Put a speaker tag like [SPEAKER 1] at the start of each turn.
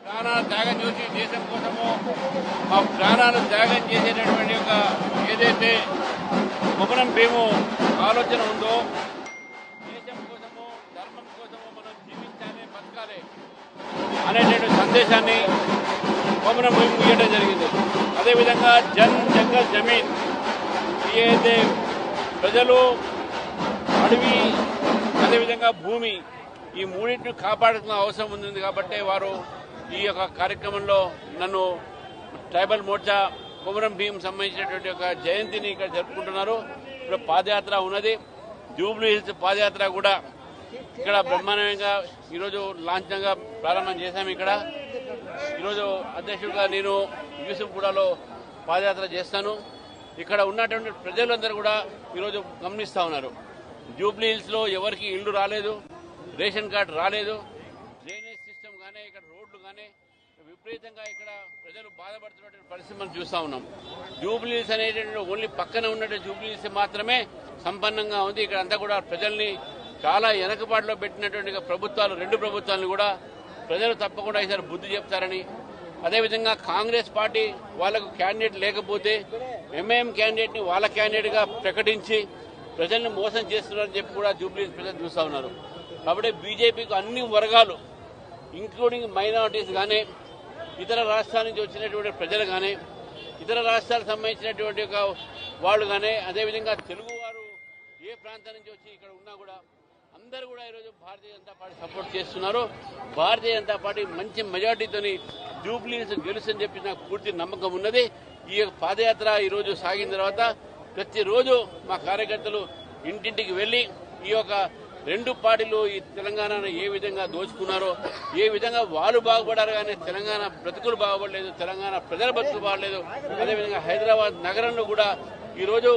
[SPEAKER 1] ప్రాణాలు త్యాగం చేసి దేశం కోసము మా ప్రాణాలు త్యాగం చేసేటటువంటి ఒక ఏదైతే కొమరం భీము ఆలోచన ఉందో దేశం కోసము ధర్మం కోసము మనం జీవించాలి బతకాలి అనేటువంటి సందేశాన్ని కొమరం భీము ఇవ్వడం జరిగింది. అదేవిధంగా జన్ జంగల్ జమీన్ ఏదైతే ప్రజలు అడవి అదేవిధంగా భూమి ఈ మూడింటిని కాపాడుతున్న అవసరం ఉంది కాబట్టి వారు ఈ యొక్క కార్యక్రమంలో నన్ను ట్రైబల్ మోర్చా కొమరం భీం సంబంధించినటువంటి ఒక జయంతిని ఇక్కడ జరుపుకుంటున్నారు. ఇప్పుడు పాదయాత్ర ఉన్నది. జూబ్లీ హిల్స్ పాదయాత్ర కూడా ఇక్కడ బ్రహ్మాండంగా ఈరోజు లాంఛనంగా ప్రారంభం చేశాము. ఇక్కడ ఈరోజు అధ్యక్షుడిగా నేను యూసుఫ్గూడలో పాదయాత్ర చేస్తాను. ఇక్కడ ఉన్నటువంటి ప్రజలందరూ కూడా ఈరోజు గమనిస్తూ ఉన్నారు. జూబ్లీ హిల్స్ లో ఎవరికి ఇళ్లు రాలేదు, రేషన్ కార్డు రాలేదు, డ్రైనేజ్ సిస్టమ్ కానీ ఇక్కడ రోడ్లు కానీ విపరీతంగా ఇక్కడ ప్రజలు బాధపడుతున్నటువంటి పరిస్థితి మనం చూస్తూ ఉన్నాం. జూబ్లీ హిల్స్ అనేటువంటి ఓన్లీ పక్కన ఉన్నటువంటి జూబ్లీ హిల్స్ మాత్రమే సంపన్నంగా ఉంది. ఇక్కడ అంతా కూడా ప్రజల్ని చాలా వెనకబాటులో పెట్టినటువంటి ప్రభుత్వాలు, రెండు ప్రభుత్వాలను కూడా ప్రజలు తప్పకుండా ఈసారి బుద్ధి చెప్తారని, అదేవిధంగా కాంగ్రెస్ పార్టీ వాళ్లకు క్యాండిడేట్ లేకపోతే ఎంఐఎం క్యాండిడేట్ ని వాళ్ళ క్యాండిడేట్ గా ప్రకటించి ప్రజల్ని మోసం చేస్తున్నారని చెప్పి కూడా జూబ్లీ హిల్స్ ప్రజలు చూస్తూ ఉన్నారు. కాబట్టి బీజేపీకి అన్ని వర్గాలు ఇంక్లూడింగ్ మైనారిటీస్ కానీ, ఇతర రాష్ట్రాల నుంచి వచ్చినటువంటి ప్రజలు కానీ, ఇతర రాష్ట్రాలకు సంబంధించినటువంటి వాళ్ళు కానీ, అదేవిధంగా తెలుగువారు ఏ ప్రాంతం నుంచి వచ్చి ఇక్కడ ఉన్నా కూడా అందరూ కూడా ఈరోజు భారతీయ జనతా పార్టీ సపోర్ట్ చేస్తున్నారు. భారతీయ జనతా పార్టీ మంచి మెజార్టీతోని జూబ్లీ హిల్స్ గెలుస్తుందని చెప్పి నాకు పూర్తి నమ్మకం ఉన్నది. ఈ పాదయాత్ర ఈరోజు సాగిన తర్వాత ప్రతిరోజు మా కార్యకర్తలు ఇంటింటికి వెళ్లి ఈ యొక్క రెండు పార్టీలు ఈ తెలంగాణను ఏ విధంగా దోచుకున్నారో, ఏ విధంగా వాళ్ళు బాగుపడారు కానీ తెలంగాణ బ్రతుకులు బాగుపడలేదు, తెలంగాణ ప్రజల బ్రతుకులు బాగలేదు. అదేవిధంగా హైదరాబాద్ నగరంలో కూడా ఈరోజు